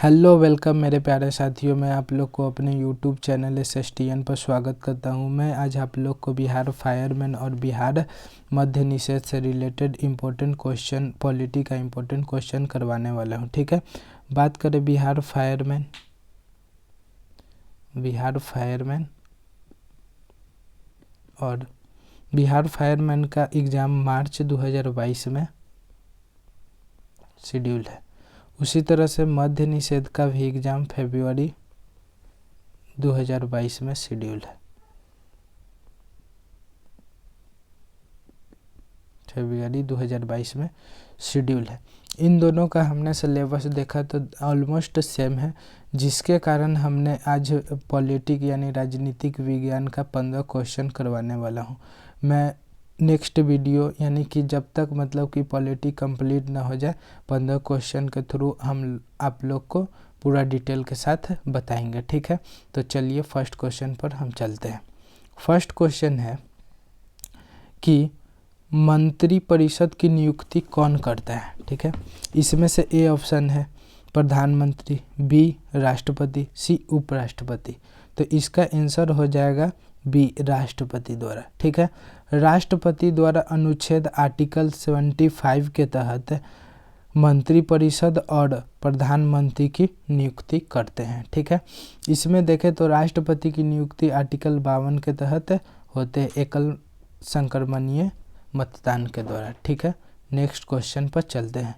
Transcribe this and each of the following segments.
Hello welcome मेरे प्यारे साथियों, मैं आप लोग को अपने यूट्यूब चैनल SSTN पर स्वागत करता हूं। मैं आज आप लोग को बिहार फायरमैन और बिहार मद्य निषेध से रिलेटेड इम्पोर्टेंट क्वेश्चन, पॉलिटी का इम्पोर्टेंट क्वेश्चन करवाने वाला हूं। ठीक है, बात करें बिहार फायरमैन और बिहार फायरमैन का एग्ज़ाम मार्च 2022 में शेड्यूल है। उसी तरह से मद्य निषेध का भी एग्ज़ाम फरवरी 2022 में शेड्यूल है। फरवरी 2022 में शेड्यूल है। इन दोनों का हमने सिलेबस देखा तो ऑलमोस्ट सेम है, जिसके कारण हमने आज पॉलिटिक यानी राजनीतिक विज्ञान का 15 क्वेश्चन करवाने वाला हूँ। मैं नेक्स्ट वीडियो यानी कि जब तक मतलब कि पॉलिटी कंप्लीट ना हो जाए 15 क्वेश्चन के थ्रू हम आप लोग को पूरा डिटेल के साथ बताएंगे। ठीक है, तो चलिए फर्स्ट क्वेश्चन पर हम चलते हैं। फर्स्ट क्वेश्चन है कि मंत्री परिषद की नियुक्ति कौन करता है। ठीक है, इसमें से ए ऑप्शन है प्रधानमंत्री, बी राष्ट्रपति, सी उपराष्ट्रपति। तो इसका आंसर हो जाएगा बी राष्ट्रपति द्वारा। ठीक है, राष्ट्रपति द्वारा अनुच्छेद आर्टिकल 75 के तहत मंत्री परिषद और प्रधानमंत्री की नियुक्ति करते हैं। ठीक है, इसमें देखें तो राष्ट्रपति की नियुक्ति आर्टिकल 52 के तहत होते हैं, एकल संक्रमणीय मतदान के द्वारा। ठीक है, नेक्स्ट क्वेश्चन पर चलते हैं।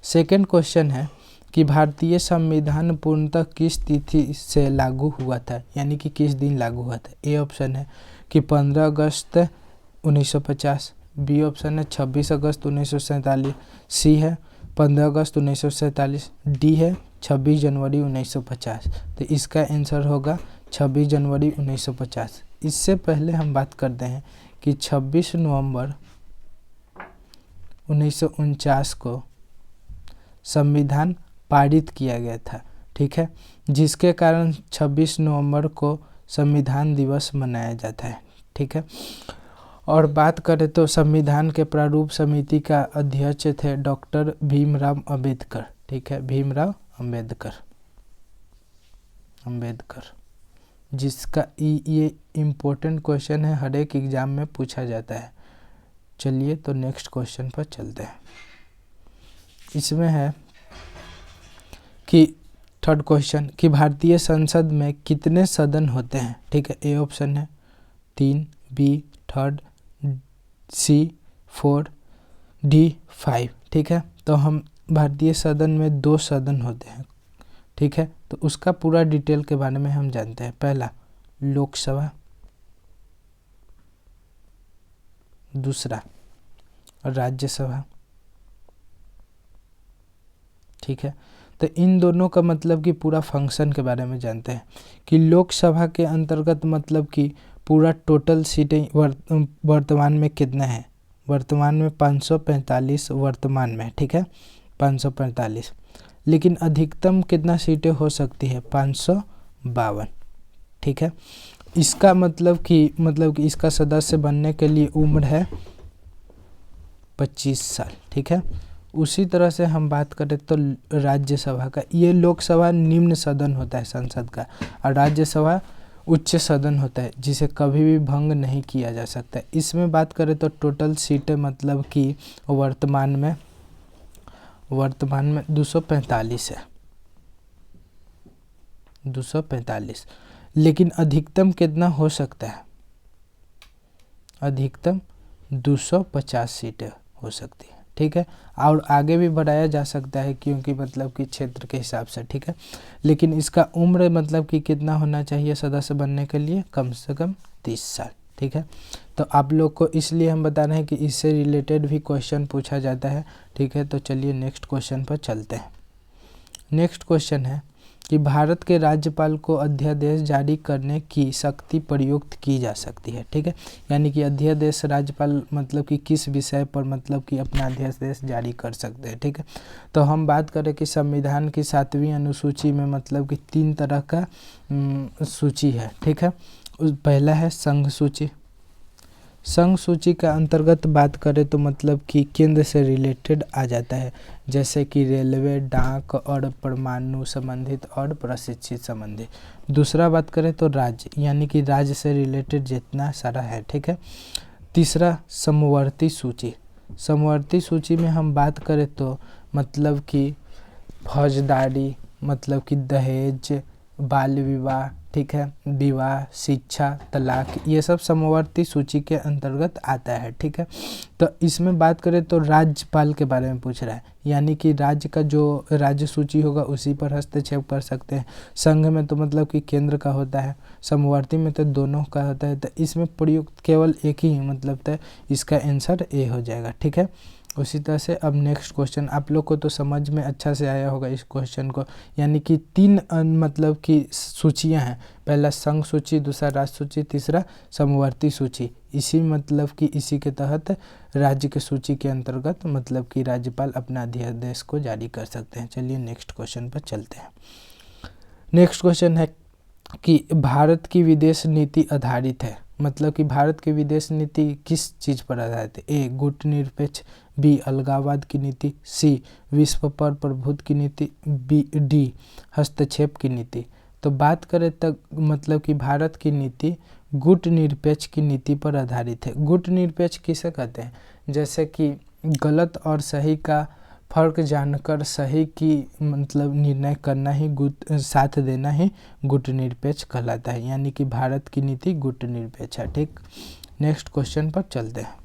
सेकंड क्वेश्चन है कि भारतीय संविधान पूर्णतः किस तिथि से लागू हुआ था, यानी कि किस दिन लागू हुआ था। ए ऑप्शन है कि 15 अगस्त 1950, बी ऑप्शन है 26 अगस्त 1947, सी है 15 अगस्त 1947, डी है 26 जनवरी 1950। तो इसका आंसर होगा 26 जनवरी 1950। इससे पहले हम बात करते हैं कि 26 नवंबर 1949 को संविधान पारित किया गया था। ठीक है, जिसके कारण 26 नवंबर को संविधान दिवस मनाया जाता है। ठीक है, और बात करें तो संविधान के प्रारूप समिति का अध्यक्ष थे डॉक्टर भीमराव अंबेडकर। ठीक है, भीमराव अंबेडकर, जिसका ये इम्पोर्टेंट क्वेश्चन है, हर एक एग्जाम में पूछा जाता है। चलिए तो नेक्स्ट क्वेश्चन पर चलते हैं। इसमें है कि थर्ड क्वेश्चन कि भारतीय संसद में कितने सदन होते हैं। ठीक है, ए ऑप्शन है 3, बी थर्ड, सी 4, डी 5। ठीक है, तो हम भारतीय सदन में 2 सदन होते हैं। ठीक है, तो उसका पूरा डिटेल के बारे में हम जानते हैं। पहला लोकसभा, दूसरा राज्यसभा। ठीक है, तो इन दोनों का मतलब कि पूरा फंक्शन के बारे में जानते हैं कि लोकसभा के अंतर्गत मतलब कि पूरा टोटल सीटें वर्तमान में कितना है। वर्तमान में 545 वर्तमान में। ठीक है, 545, लेकिन अधिकतम कितना सीटें हो सकती है, 552। ठीक है, इसका मतलब कि इसका सदस्य बनने के लिए उम्र है 25 साल। ठीक है, उसी तरह से हम बात करें तो राज्यसभा का, ये लोकसभा निम्न सदन होता है संसद का, और राज्यसभा उच्च सदन होता है जिसे कभी भी भंग नहीं किया जा सकता। इसमें बात करें तो टोटल सीटें मतलब कि वर्तमान में 245 है, 245, लेकिन अधिकतम कितना हो सकता है, अधिकतम 250 सीटें हो सकती है। ठीक है, और आगे भी बढ़ाया जा सकता है क्योंकि मतलब कि क्षेत्र के हिसाब से। ठीक है, लेकिन इसका उम्र मतलब कि कितना होना चाहिए सदस्य बनने के लिए, कम से कम 30 साल। ठीक है, तो आप लोग को इसलिए हम बता रहे हैं कि इससे रिलेटेड भी क्वेश्चन पूछा जाता है। ठीक है, तो चलिए नेक्स्ट क्वेश्चन पर चलते हैं। नेक्स्ट क्वेश्चन है कि भारत के राज्यपाल को अध्यादेश जारी करने की शक्ति प्रयुक्त की जा सकती है। ठीक है, यानी कि अध्यादेश राज्यपाल मतलब कि किस विषय पर मतलब कि अपना अध्यादेश जारी कर सकते हैं। ठीक है, तो हम बात करें कि संविधान की 7वीं अनुसूची में मतलब कि 3 तरह का सूची है। ठीक है, पहला है संघ सूची, संघ सूची का अंतर्गत बात करें तो मतलब कि केंद्र से रिलेटेड आ जाता है, जैसे कि रेलवे, डाक और परमाणु संबंधित और प्रशिक्षित संबंधित। दूसरा बात करें तो राज्य, यानी कि राज्य से रिलेटेड जितना सारा है, ठीक है। तीसरा समवर्ती सूची। समवर्ती सूची में हम बात करें तो मतलब कि फौजदारी, मतलब कि दहेज, बाल विवाह, ठीक है, विवाह, शिक्षा, तलाक, ये सब समवर्ती सूची के अंतर्गत आता है, ठीक है। तो इसमें बात करें तो राज्यपाल के बारे में पूछ रहा है, यानी कि राज्य का जो राज्य सूची होगा उसी पर हस्तक्षेप कर सकते हैं। संघ में तो मतलब कि केंद्र का होता है, समवर्ती में तो दोनों का होता है, तो इसमें प्रयुक्त केवल एक ही मतलब तो इसका आंसर ए हो जाएगा, ठीक है। उसी तरह से अब नेक्स्ट क्वेश्चन, आप लोग को तो समझ में अच्छा से आया होगा इस क्वेश्चन को, यानी कि तीन मतलब कि सूचियां हैं, पहला संघ सूची, दूसरा राज्य सूची, तीसरा समवर्ती सूची। इसी मतलब कि इसी के तहत राज्य की सूची के अंतर्गत मतलब कि राज्यपाल अपना अध्यादेश को जारी कर सकते हैं। चलिए नेक्स्ट क्वेश्चन पर चलते हैं। नेक्स्ट क्वेश्चन है कि भारत की विदेश नीति आधारित है, मतलब कि भारत की विदेश नीति किस चीज़ पर आधारित है? ए गुटनिरपेक्ष, बी अलगाववाद की नीति, सी विश्व पर प्रभुत्व की नीति, डी हस्तक्षेप की नीति। तो बात करें तब मतलब कि भारत की नीति गुटनिरपेक्ष की नीति पर आधारित है। गुटनिरपेक्ष किसे कहते हैं? जैसे कि गलत और सही का फर्क जानकर सही की मतलब निर्णय करना ही साथ देना ही गुटनिरपेक्ष कहलाता है, यानी कि भारत की नीति गुटनिरपेक्ष है, ठीक। नेक्स्ट क्वेश्चन पर चलते हैं।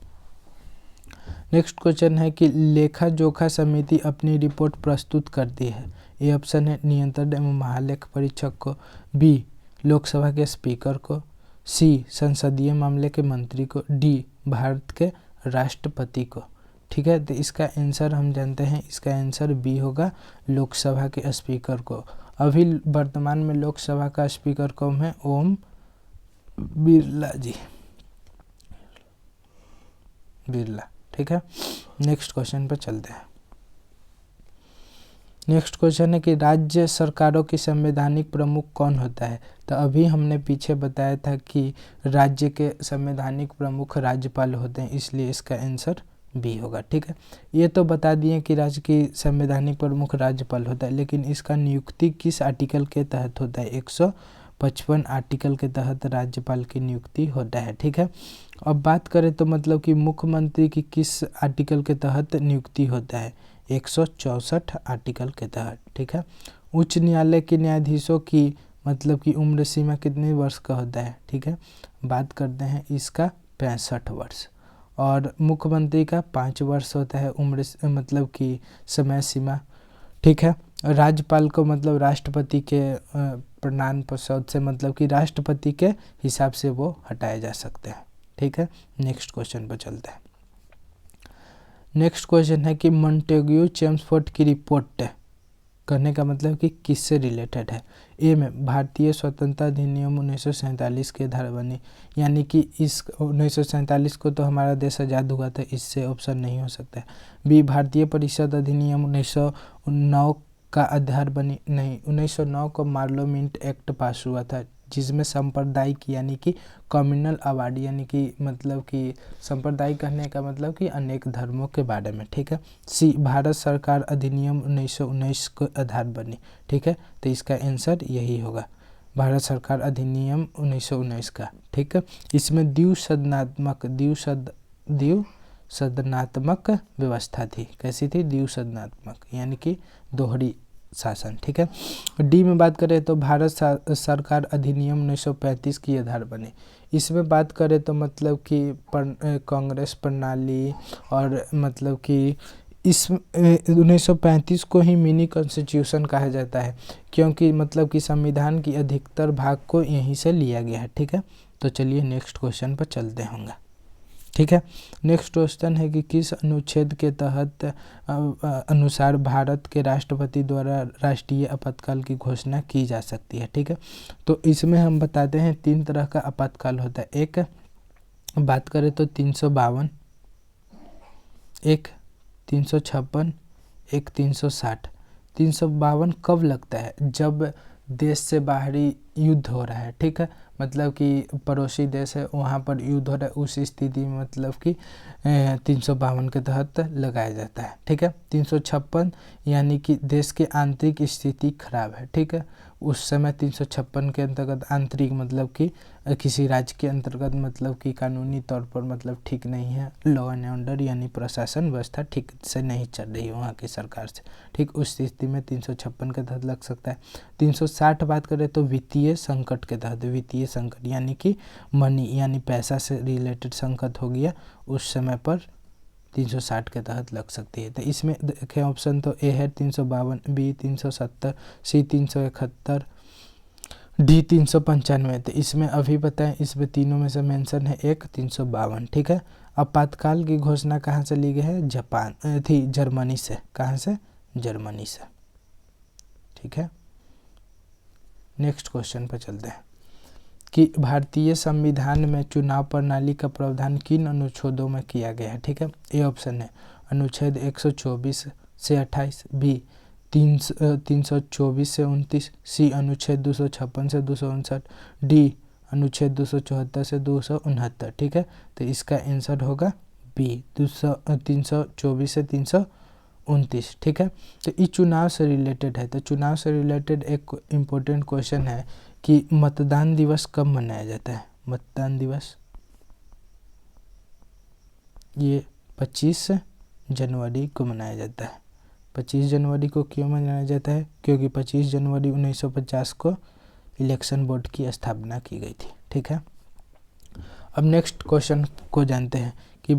नेक्स्ट क्वेश्चन है कि लेखा जोखा समिति अपनी रिपोर्ट प्रस्तुत करती है। ए ऑप्शन है नियंत्रण एवं महालेख परीक्षक को, बी लोकसभा के स्पीकर को, सी संसदीय मामले के मंत्री को, डी भारत के राष्ट्रपति को, ठीक है। तो इसका आंसर हम जानते हैं, इसका आंसर बी होगा, लोकसभा के स्पीकर को। अभी वर्तमान में लोकसभा का स्पीकर कौन है? ओम बिरला जी, बिरला, ठीक है। नेक्स्ट क्वेश्चन पर चलते हैं। नेक्स्ट क्वेश्चन है कि राज्य सरकारों की संवैधानिक प्रमुख कौन होता है? तो अभी हमने पीछे बताया था कि राज्य के संवैधानिक प्रमुख राज्यपाल होते हैं, इसलिए इसका आंसर बी होगा, ठीक है। ये तो बता दिए कि राज्य की संवैधानिक प्रमुख राज्यपाल होता है, लेकिन इसका नियुक्ति किस आर्टिकल के तहत होता है? 155 आर्टिकल के तहत राज्यपाल की नियुक्ति होता है, ठीक है। अब बात करें तो मतलब कि मुख्यमंत्री की किस आर्टिकल के तहत नियुक्ति होता है? 164 आर्टिकल के तहत, ठीक है। उच्च न्यायालय के न्यायाधीशों की मतलब कि उम्र सीमा कितने वर्ष का होता है? ठीक है, बात करते हैं इसका 65 वर्ष, और मुख्यमंत्री का 5 वर्ष होता है उम्र मतलब कि समय सीमा, ठीक है। राज्यपाल को मतलब राष्ट्रपति के प्रणाम पद से मतलब कि राष्ट्रपति के हिसाब से वो हटाए जा सकते हैं, ठीक है। नेक्स्ट क्वेश्चन पर चलते हैं। नेक्स्ट क्वेश्चन है कि मॉन्टेग्यू चेम्सफोर्ड की रिपोर्ट करने का मतलब कि किससे रिलेटेड है? ए में भारतीय स्वतंत्रता अधिनियम 1947 के आधार बनी, यानी कि इस 1947 को तो हमारा देश आज़ाद हुआ था, इससे ऑप्शन नहीं हो सकता है। बी भारतीय परिषद अधिनियम 1909 का आधार बनी, नहीं, 1909 को पार्लियामेंट एक्ट पास हुआ था जिसमें सांप्रदायिक यानी कि कम्युनल अवार्ड यानी कि मतलब कि सांप्रदायिक कहने का मतलब कि अनेक धर्मों के बारे में, ठीक है। सी भारत सरकार अधिनियम 1919 को आधार बनी, ठीक है। तो इसका आंसर यही होगा, भारत सरकार अधिनियम 1919 का, ठीक है। इसमें द्विसदनात्मक व्यवस्था थी, कैसी थी? द्विसदनात्मक यानी कि दोहरी शासन, ठीक है। डी में बात करें तो भारत सरकार अधिनियम 1935 की आधार बने। इसमें बात करें तो मतलब कि कांग्रेस प्रणाली और मतलब कि इस 1935 को ही मिनी कॉन्स्टिट्यूशन कहा जाता है, क्योंकि मतलब कि संविधान की अधिकतर भाग को यहीं से लिया गया है, ठीक है। तो चलिए नेक्स्ट क्वेश्चन पर चलते होंगे, ठीक है। नेक्स्ट क्वेश्चन है कि किस अनुच्छेद के तहत अनुसार भारत के राष्ट्रपति द्वारा राष्ट्रीय आपातकाल की घोषणा की जा सकती है, ठीक है। तो इसमें हम बताते हैं 3 तरह का आपातकाल होता है। एक बात करें तो 352, एक 356, एक 360। 352 कब लगता है? जब देश से बाहरी युद्ध हो रहा है, ठीक है, मतलब कि पड़ोसी देश है वहाँ पर युद्ध हो रहा है, उस स्थिति में मतलब कि 352 के तहत लगाया जाता है, ठीक है। 356 यानी कि देश की आंतरिक स्थिति खराब है, ठीक है, उस समय 356 के अंतर्गत आंतरिक मतलब कि किसी राज्य के अंतर्गत मतलब कि कानूनी तौर पर मतलब ठीक नहीं है, लॉ एंड ऑर्डर यानी प्रशासन व्यवस्था ठीक से नहीं चल रही है वहाँ की सरकार से, ठीक, उस स्थिति में 356 के तहत लग सकता है। 360 बात करें तो वित्तीय संकट के तहत, वित्तीय संकट यानी कि मनी यानी पैसा से रिलेटेड संकट हो गया, उस समय पर 360 के तहत लग सकती है। तो इसमें देखें ऑप्शन तो ए है 352, बी 370, सी 371, डी 395। तो इसमें अभी बताएं, इसमें तीनों में से मेंशन है एक 352, ठीक है। आपातकाल की घोषणा कहाँ से ली गई है? जर्मनी से। कहाँ से? जर्मनी से, ठीक है। नेक्स्ट क्वेश्चन पर चलते हैं कि भारतीय संविधान में चुनाव प्रणाली का प्रावधान किन अनुच्छेदों में किया गया है, ठीक है। ए ऑप्शन है अनुच्छेद 124 से 28, बी 324 से 29, सी अनुच्छेद 256 से 259, डी अनुच्छेद 274 से 269, ठीक है। तो इसका आंसर होगा बी 324 से 329, ठीक है। तो ये चुनाव से रिलेटेड है, तो चुनाव से रिलेटेड एक इम्पोर्टेंट क्वेश्चन है कि मतदान दिवस कब मनाया जाता है? मतदान दिवस ये 25 जनवरी को मनाया जाता है। 25 जनवरी को क्यों मनाया जाता है? क्योंकि 25 जनवरी 1950 को इलेक्शन बोर्ड की स्थापना की गई थी, ठीक है। अब नेक्स्ट क्वेश्चन को जानते हैं कि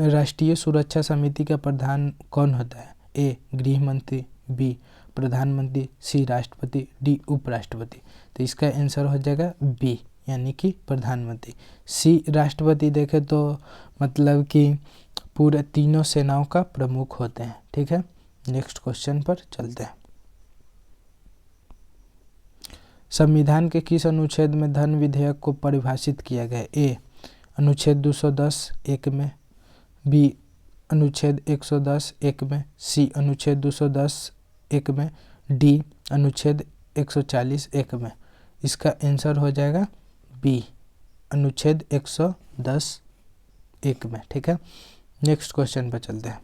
राष्ट्रीय सुरक्षा समिति का प्रधान कौन होता है? ए गृह मंत्री, बी प्रधानमंत्री, सी राष्ट्रपति, डी उपराष्ट्रपति। तो इसका आंसर हो जाएगा बी यानी कि प्रधानमंत्री। सी राष्ट्रपति देखें तो मतलब कि पूरे तीनों सेनाओं का प्रमुख होते हैं, ठीक है। नेक्स्ट क्वेश्चन पर चलते हैं। संविधान के किस अनुच्छेद में धन विधेयक को परिभाषित किया गया है? ए अनुच्छेद 210 एक में, बी अनुच्छेद 110 एक में, सी अनुच्छेद 210 एक में, डी अनुच्छेद 140 एक में। इसका आंसर हो जाएगा बी अनुच्छेद 110 एक में, ठीक है। नेक्स्ट क्वेश्चन पर चलते हैं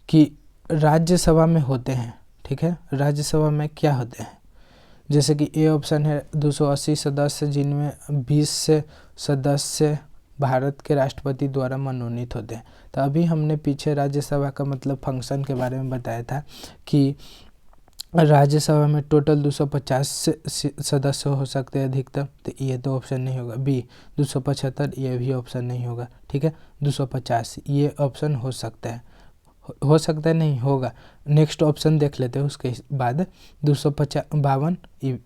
कि राज्यसभा में होते हैं, ठीक है, राज्यसभा में क्या होते हैं? जैसे कि ए ऑप्शन है 280 सदस्य जिनमें 20 से सदस्य भारत के राष्ट्रपति द्वारा मनोनीत होते हैं। तो अभी हमने पीछे राज्यसभा का मतलब फंक्शन के बारे में बताया था कि राज्यसभा में टोटल 250 सदस्य हो सकते हैं अधिकतम, तो ये तो ऑप्शन नहीं होगा। बी 275 ये भी ऑप्शन नहीं होगा, ठीक है। 250 ये ऑप्शन हो सकता है, नहीं होगा। नेक्स्ट ऑप्शन देख लेते हैं उसके बाद। 252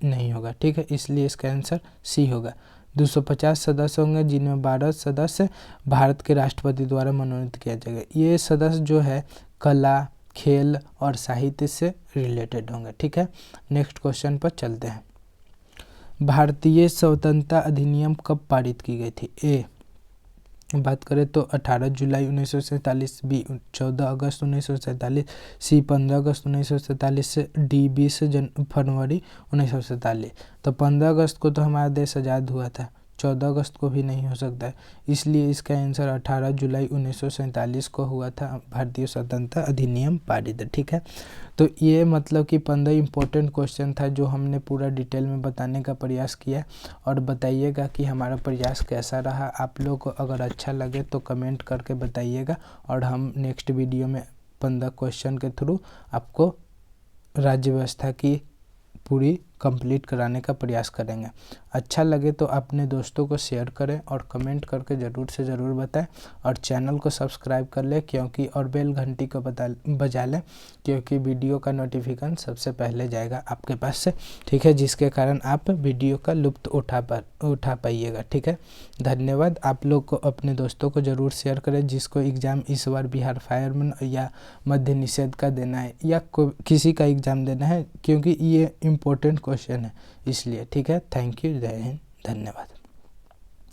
नहीं होगा, ठीक है, इसलिए इसका आंसर सी होगा। 250 सदस्य होंगे जिनमें 12 सदस्य भारत के राष्ट्रपति द्वारा मनोनीत किया जाएगा। ये सदस्य जो है कला, खेल और साहित्य से रिलेटेड होंगे, ठीक है। नेक्स्ट क्वेश्चन पर चलते हैं। भारतीय स्वतंत्रता अधिनियम कब पारित की गई थी? ए बात करें तो 18 जुलाई 1947, बी 14 अगस्त 1947, सी 15 अगस्त 1947 से डी 20 फरवरी 1947। तो 15 अगस्त को तो हमारा देश आज़ाद हुआ था, 14 अगस्त को भी नहीं हो सकता है, इसलिए इसका आंसर 18 जुलाई 1947 को हुआ था भारतीय स्वतंत्रता अधिनियम पारित, ठीक है। तो ये मतलब कि 15 इम्पोर्टेंट क्वेश्चन था जो हमने पूरा डिटेल में बताने का प्रयास किया। और बताइएगा कि हमारा प्रयास कैसा रहा। आप लोग को अगर अच्छा लगे तो कमेंट करके बताइएगा, और हम नेक्स्ट वीडियो में 15 क्वेश्चन के थ्रू आपको राज्य व्यवस्था की पूरी कंप्लीट कराने का प्रयास करेंगे। अच्छा लगे तो अपने दोस्तों को शेयर करें और कमेंट करके ज़रूर से ज़रूर बताएं, और चैनल को सब्सक्राइब कर लें क्योंकि और बेल घंटी को बजा लें क्योंकि वीडियो का नोटिफिकेशन सबसे पहले जाएगा आपके पास से, ठीक है, जिसके कारण आप वीडियो का लुत्फ़ उठा पाइएगा, ठीक है। धन्यवाद। आप लोग को अपने दोस्तों को ज़रूर शेयर करें जिसको एग्ज़ाम इस बार बिहार फायरमैन या मद्य निषेध का देना है या किसी का एग्ज़ाम देना है, क्योंकि ये इम्पोर्टेंट क्वेश्चन है इसलिए, ठीक है। थैंक यू, जय हिंद, धन्यवाद,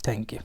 थैंक यू।